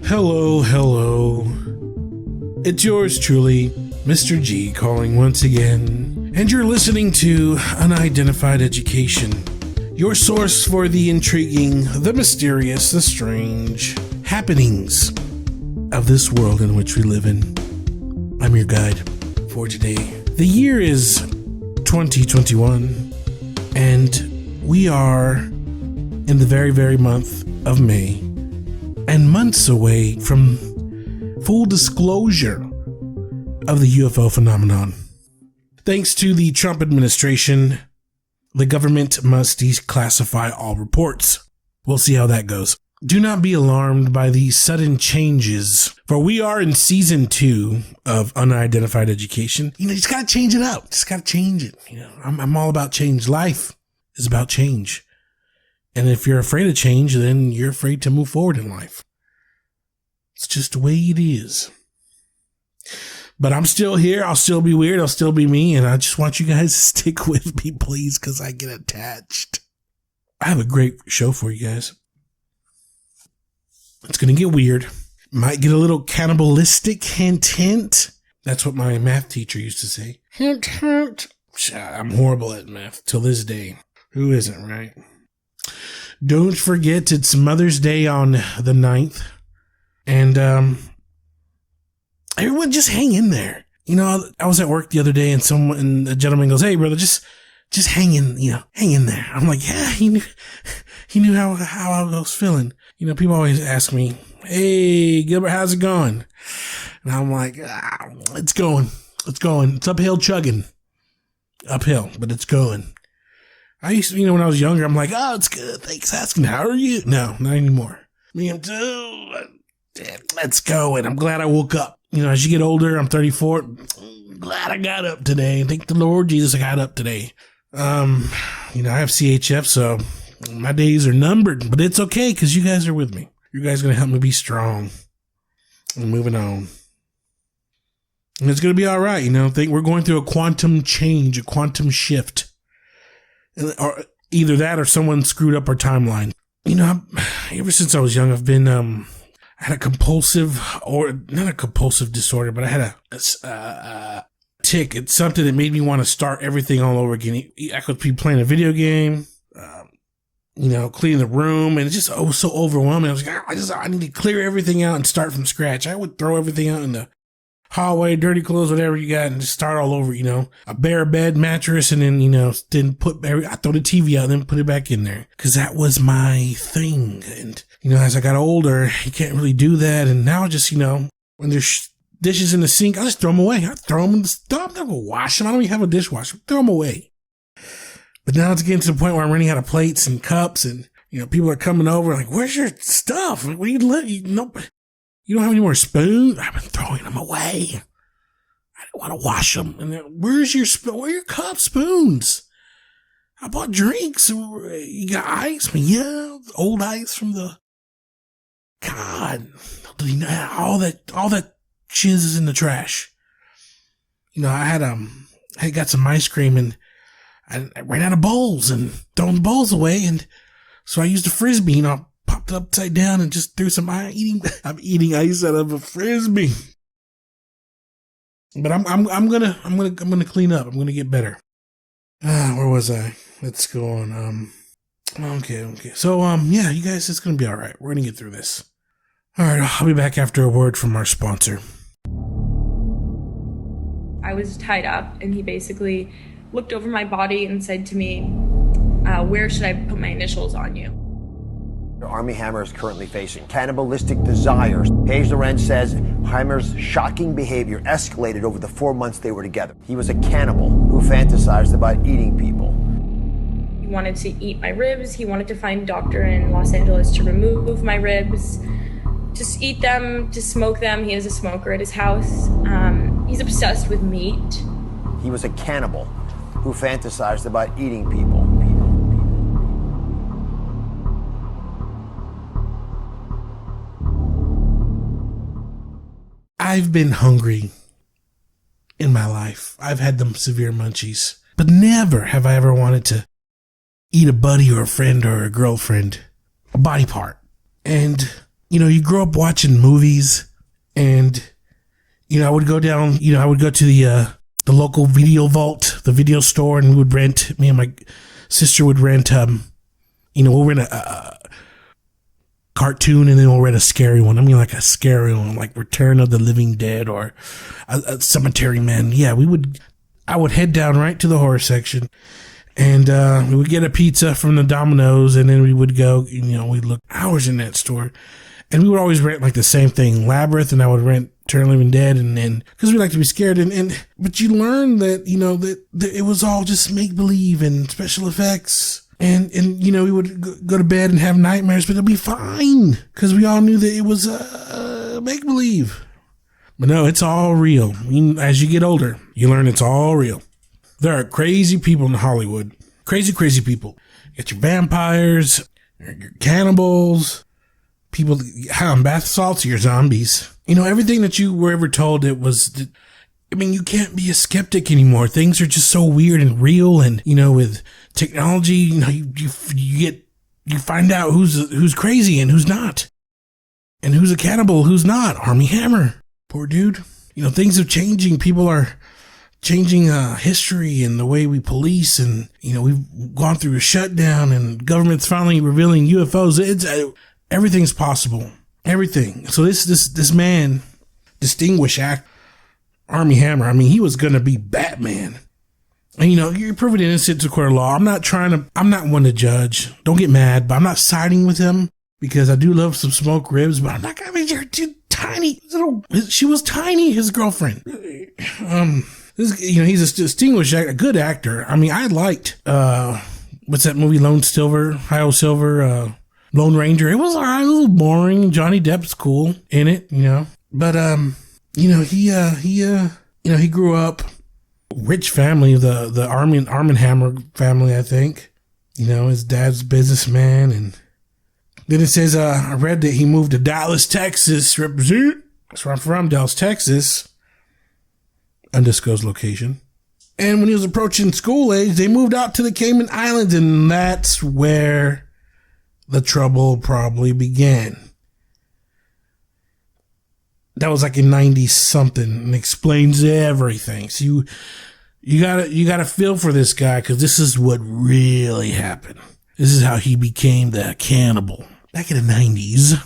Hello, hello. It's yours truly, Mr. G, calling once again. And you're listening to Unidentified Education, your source for the intriguing, the mysterious, the strange happenings of this world in which we live in. I'm your guide for today. The year is 2021, and we are in the very, very month of May, and months away from full disclosure of the UFO phenomenon. Thanks to the Trump administration, the government must declassify all reports. We'll see how that goes. Do not be alarmed by these sudden changes, for we are in season 2 of Unidentified Education. You just gotta change it up. Just gotta change it. I'm all about change. Life is about change. And if you're afraid of change, then you're afraid to move forward in life. It's just the way it is. But I'm still here. I'll still be weird. I'll still be me. And I just want you guys to stick with me, please, because I get attached. I have a great show for you guys. It's going to get weird. Might get a little cannibalistic, hint, hint. That's what my math teacher used to say. Hint, hint. I'm horrible at math till this day. Who isn't, right? Don't forget, it's Mother's Day on the 9th. And everyone just hang in there. I was at work the other day and a gentleman goes, "Hey, brother, just hang in, hang in there." I'm like, yeah, he knew how I was feeling. People always ask me, "Hey, Gilbert, how's it going?" And I'm like, it's going. It's uphill chugging. Uphill, but it's going. I used to, when I was younger, I'm like, "Oh, it's good. Thanks for asking. How are you?" No, not anymore. Me, I'm too. Let's go. And I'm glad I woke up. As you get older, I'm 34. I'm glad I got up today. Thank the Lord Jesus I got up today. I have CHF, so my days are numbered, but it's okay because you guys are with me. You guys are going to help me be strong. And moving on. And it's going to be all right. I think we're going through a quantum change, a quantum shift. Or either that or someone screwed up our timeline. Ever since I was young, I've been, I had a compulsive, or not a compulsive disorder, but I had a tick. It's something that made me want to start everything all over again. I could be playing a video game, cleaning the room, and it's just so overwhelming. I was like, I need to clear everything out and start from scratch. I would throw everything out in the hallway, dirty clothes, whatever you got, and just start all over, a bare bed mattress, and then, I throw the TV out and then put it back in there. Cause that was my thing. And, as I got older, you can't really do that. And now just, when there's dishes in the sink, I just throw them away. I throw them in the stuff. I'm not gonna wash them. I don't even have a dishwasher. Throw them away. But now it's getting to the point where I'm running out of plates and cups, and, people are coming over like, "Where's your stuff? What do you let you know? You don't have any more spoons?" I've been throwing them away. I don't want to wash them. And then, where are your cups, spoons? I bought drinks. You got ice? Yeah, old ice from the. God, all that shiz is in the trash. I got some ice cream and I ran out of bowls and thrown the bowls away, and so I used a Frisbee and I popped it upside down and just threw some I'm eating ice out of a Frisbee. But I'm gonna clean up. I'm gonna get better. Where was I? Let's go on. Okay. So, yeah, you guys, it's gonna be all right. We're gonna get through this. All right, I'll be back after a word from our sponsor. I was tied up, and he basically looked over my body and said to me, "Where should I put my initials on you?" Armie Hammer is currently facing cannibalistic desires. Paige Lorenz says Hammer's shocking behavior escalated over the 4 months they were together. He was a cannibal who fantasized about eating people. He wanted to eat my ribs. He wanted to find a doctor in Los Angeles to remove my ribs, just eat them, to smoke them. He has a smoker at his house. He's obsessed with meat. He was a cannibal who fantasized about eating people. I've been hungry in my life. I've had them severe munchies, but never have I ever wanted to eat a buddy or a friend or a girlfriend, a body part. And you grow up watching movies, and, I would go down, I would go to the local video vault, the video store, and me and my sister would rent, we'll rent a cartoon, and then we'll rent a scary one. I mean, like a scary one, like Return of the Living Dead or a Cemetery Man. Yeah, I would head down right to the horror section, and we would get a pizza from the Domino's, and then we would go, we'd look hours in that store, and we would always rent like the same thing, Labyrinth, and I would rent Return of the Living Dead, and then, because we like to be scared, but you learn that, that it was all just make-believe and special effects. And we would go to bed and have nightmares, but it'll be fine, because we all knew that it was make-believe. But no, it's all real. As you get older, you learn it's all real. There are crazy people in Hollywood. Crazy, crazy people. You got your vampires, your cannibals, people on bath salts, your zombies. Everything that you were ever told it was... you can't be a skeptic anymore. Things are just so weird and real, and with technology, you find out who's crazy and who's not, and who's a cannibal, who's not. Armie Hammer, poor dude. Things are changing. People are changing history and the way we police, and we've gone through a shutdown, and government's finally revealing UFOs. It's everything's possible. Everything. So this man, distinguished actor, Armie Hammer, he was going to be Batman. And, you're proven innocent to court of law. I'm not one to judge. Don't get mad, but I'm not siding with him, because I do love some smoked ribs, but I'm not going to be too tiny. She was tiny, his girlfriend. He's a distinguished actor, a good actor. I liked, what's that movie, Lone Silver, Lone Ranger. It was all right, a little boring. Johnny Depp's cool in it, but, he grew up rich family, the Armie Hammer family, I think. His dad's businessman, and then it says, I read that he moved to Dallas, Texas, represent. That's where I'm from, Dallas, Texas. Undisclosed location. And when he was approaching school age, they moved out to the Cayman Islands, and that's where the trouble probably began. That was like in 90 something, and explains everything. So you gotta feel for this guy, because this is what really happened. This is how he became the cannibal. Back in the 90s,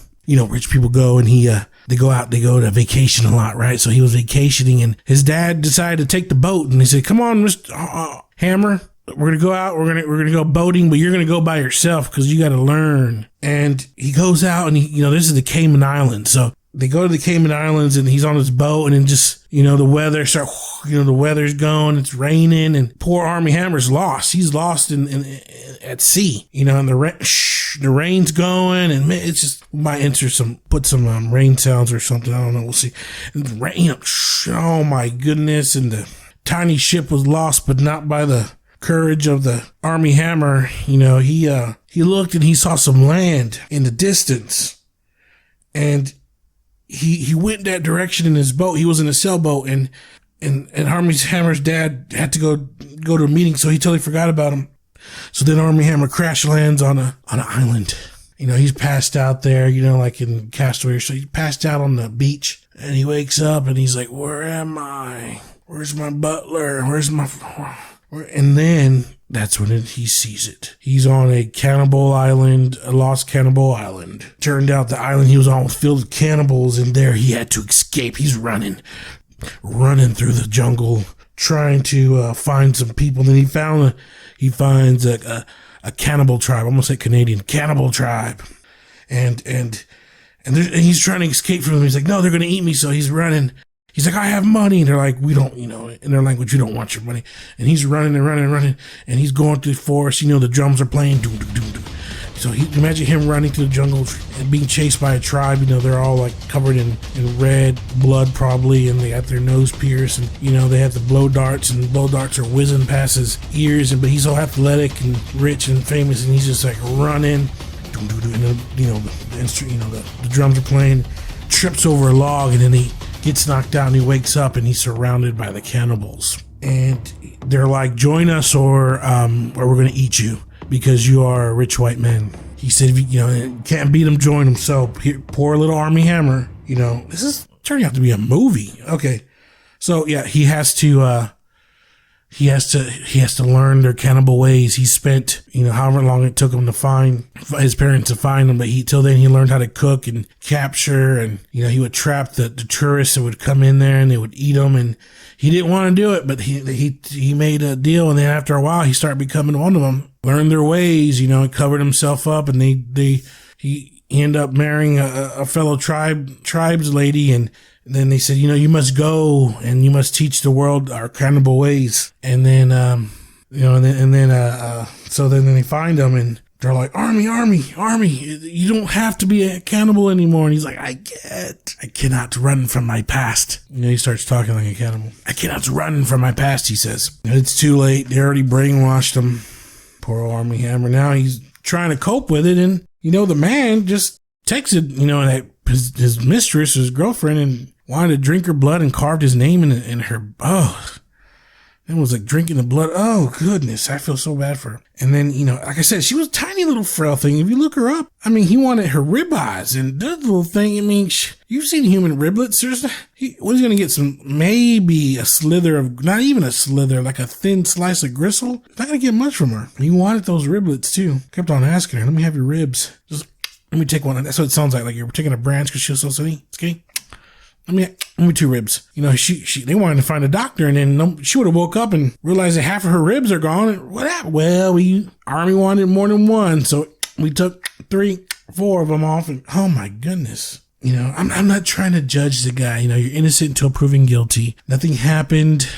rich people go and they go to vacation a lot, right? So he was vacationing, and his dad decided to take the boat, and he said, "Come on, Mr. Hammer, we're gonna go out. We're gonna go boating, but you're gonna go by yourself, because you got to learn." And he goes out, and this is the Cayman Islands, so. They go to the Cayman Islands, and he's on his boat, and then just, the weather the weather's going, it's raining, and poor Armie Hammer's lost. He's lost at sea, and the rain's going, and it's just, might put some rain sounds or something. I don't know. We'll see. And the rain, oh my goodness. And the tiny ship was lost, but not by the courage of the Armie Hammer. He looked, and he saw some land in the distance, and he went that direction in his boat. He was in a sailboat, and Armie Hammer's dad had to go to a meeting, so he totally forgot about him. So then Armie Hammer crash lands on an island. He's passed out there, like in Castaway. So he passed out on the beach, and he wakes up, and he's like, "Where am I? Where's my butler? And then that's when he sees it. He's on a lost cannibal island. Turned out the island he was on was filled with cannibals, and there he had to escape. He's running through the jungle, trying to find some people. Then he finds a cannibal tribe. I'm gonna say Canadian cannibal tribe, and he's trying to escape from them. He's like, "No, they're gonna eat me." So he's running. He's like, "I have money." And they're like, "We don't," in their language, "we don't want your money." And he's running and running and running. And he's going through the forest. The drums are playing. So imagine him running through the jungle and being chased by a tribe. They're all like covered in red blood probably. And they got their nose pierced. And, they have the blow darts. And the blow darts are whizzing past his ears. But he's so athletic and rich and famous. And he's just like running. And the drums are playing. Trips over a log. And then he gets knocked out, and he wakes up, and he's surrounded by the cannibals. And they're like, "Join us, or we're going to eat you, because you are a rich white man." he said, if you can't beat him, join him. So poor little Armie Hammer, this is turning out to be a movie. Okay. So yeah, he has to learn their cannibal ways. He spent, however long it took him to find his parents to find him, but till then he learned how to cook and capture, and, he would trap the tourists that would come in there and they would eat them, and he didn't want to do it, but he made a deal, and then after a while he started becoming one of them, learned their ways, and covered himself up, and he ended up marrying a fellow tribes lady, and then they said, you must go and you must teach the world our cannibal ways. And then, so then they find him and they're like, Armie, you don't have to be a cannibal anymore. And he's like, I cannot run from my past. He starts talking like a cannibal. I cannot run from my past, he says. It's too late. They already brainwashed him. Poor old Armie Hammer. Now he's trying to cope with it. And, the man just texted, his mistress, his girlfriend, and wanted to drink her blood and carved his name in her. Oh, it was like drinking the blood. Oh, goodness. I feel so bad for her. And then, like I said, she was a tiny little frail thing. If you look her up, he wanted her ribeyes and that little thing. You've seen human riblets. What is he going to get? Maybe a slither of, not even a slither, like a thin slice of gristle. Not going to get much from her. He wanted those riblets too. Kept on asking her, let me have your ribs. Just let me take one. That's what it sounds like you're taking a branch because she was so skinny. Let me 2 ribs. They wanted to find a doctor, and then she would have woke up and realized that half of her ribs are gone. What happened? Well, Armie wanted more than one, so we took 3, 4 of them off. And oh my goodness, I'm not trying to judge the guy. You're innocent until proven guilty. Nothing happened.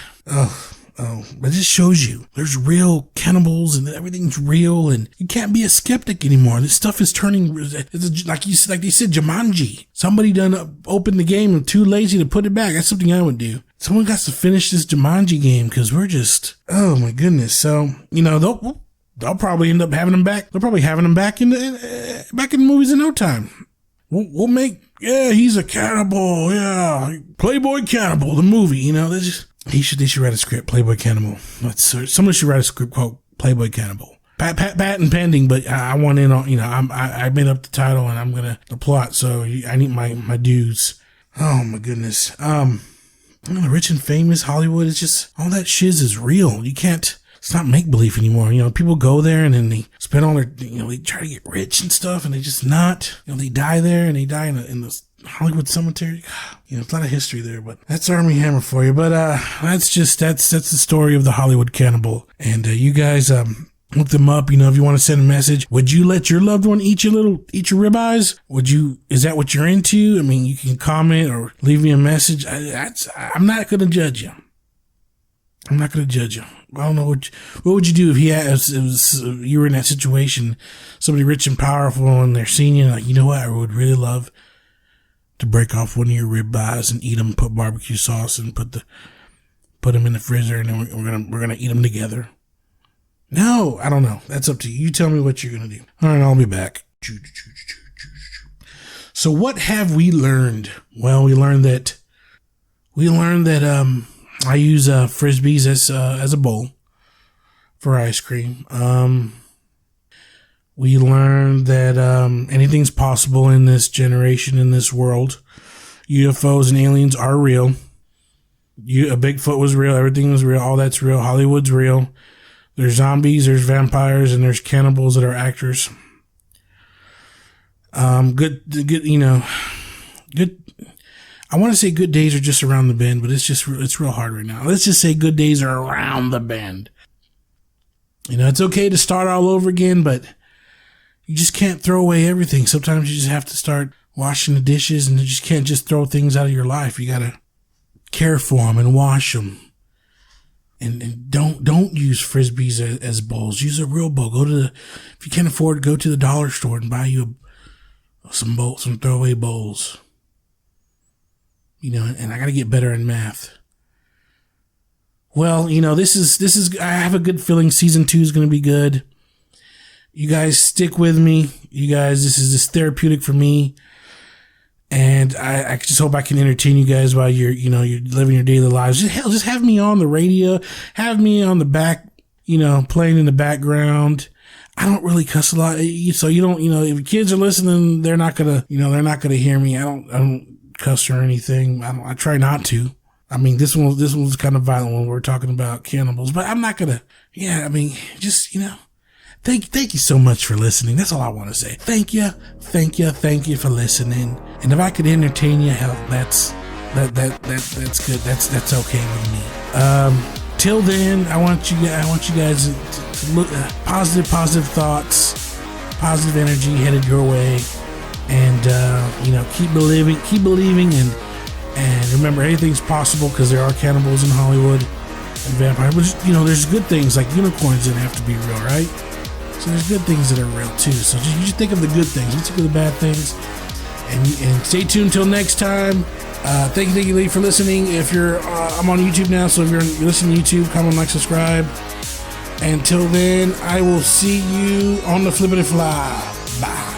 Oh, but it just shows you there's real cannibals and everything's real, and you can't be a skeptic anymore. This stuff is turning, like they said, Jumanji. Somebody done opened the game and too lazy to put it back. That's something I would do. Someone got to finish this Jumanji game because we're just, oh my goodness. So, they'll probably end up having them back. They're probably having them back in the movies in no time. We'll make, he's a cannibal. Yeah. Playboy Cannibal, the movie, they should write a script, Playboy Cannibal. Someone should write a script called Playboy Cannibal. Patent pending, but I want in on, I made up the title and I'm gonna the plot, so I need my dues. Oh my goodness. The rich and famous Hollywood is just, all that shiz is real. It's not make believe anymore. People go there and then they spend all their, they try to get rich and stuff, and they just not. They die there and they die in the Hollywood cemetery. It's a lot of history there, but that's Armie Hammer for you. But that's the story of the Hollywood cannibal. And you guys look them up. If you want to send a message, would you let your loved one eat your ribeyes? Is that what you're into? You can comment or leave me a message. I'm not going to judge you. I don't know what would you do if you were in that situation, somebody rich and powerful, and they're seeing you like, what, I would really love to break off one of your ribeyes and eat them, put barbecue sauce and put them in the freezer, and then we're gonna eat them together. No, I don't know. That's up to you. You tell me what you're gonna do. All right, I'll be back. So what have we learned? Well, we learned that I use Frisbees as a bowl for ice cream. We learned that anything's possible in this generation, in this world. UFOs and aliens are real. A Bigfoot was real. Everything was real. All that's real. Hollywood's real. There's zombies, there's vampires, and there's cannibals that are actors. Good. I want to say good days are just around the bend, but it's real hard right now. Let's just say good days are around the bend. It's okay to start all over again, but you just can't throw away everything. Sometimes you just have to start washing the dishes, and you just can't just throw things out of your life. You got to care for them and wash them. And don't use Frisbees as bowls. Use a real bowl. If you can't afford it, go to the dollar store and buy you some throwaway bowls. And I got to get better in math. Well, this is, I have a good feeling season 2 is going to be good. You guys stick with me. This is therapeutic for me. And I just hope I can entertain you guys while you're living your daily lives. Just have me on the radio, have me on the back, playing in the background. I don't really cuss a lot. So you don't, if kids are listening, they're not gonna hear me. I don't cuss or anything. I try not to. I mean, this one's kind of violent when we're talking about cannibals, but I'm not gonna, just, thank you so much for listening. That's all I want to say. Thank you for listening. And if I could entertain you, hell, that's good. That's okay with me. Till then, I want you guys to look at positive thoughts, positive energy headed your way, and keep believing, and remember, anything's possible because there are cannibals in Hollywood and vampires. But there's good things like unicorns that have to be real, right? So there's good things that are real too. So you just think of the good things. Let's think of the bad things, and stay tuned till next time. Thank you, Lee, for listening. If I'm on YouTube now, so if you're listening to YouTube, comment, like, subscribe. Until then, I will see you on the Flippity Fly. Bye.